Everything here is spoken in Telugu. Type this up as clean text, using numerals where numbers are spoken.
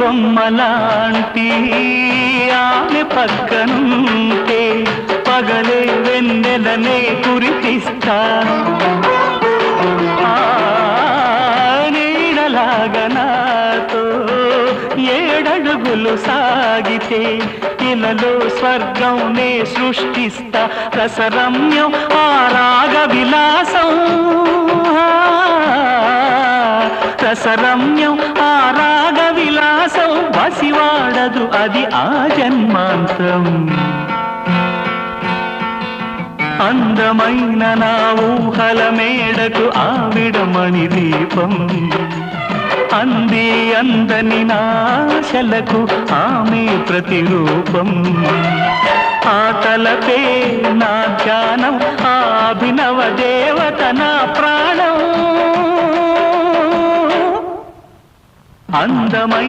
బొమ్మలాంటి ఆమె పక్కనుంటే పగలే వెన్నెలనే కురిపిస్తా నీడలాగా నాతో ఏడడుగులు సాగితే ఇలలో స్వర్గంనే సృష్టిస్తా రసరమ్యం ఆ రాగ విలాసం రసరమ్యం ఆ రాగ విలాసం వసివాడదు అది ఆ జన్మాంతం అందమైన నా ఊహల మేడకు ఆవిడమణి దీపం అంది అందని నాశలకు ఆమె ప్రతిరూపం ఆ తలపే నా ధ్యానం ఆ అభినవ దేవత నా ప్రాణం అందమై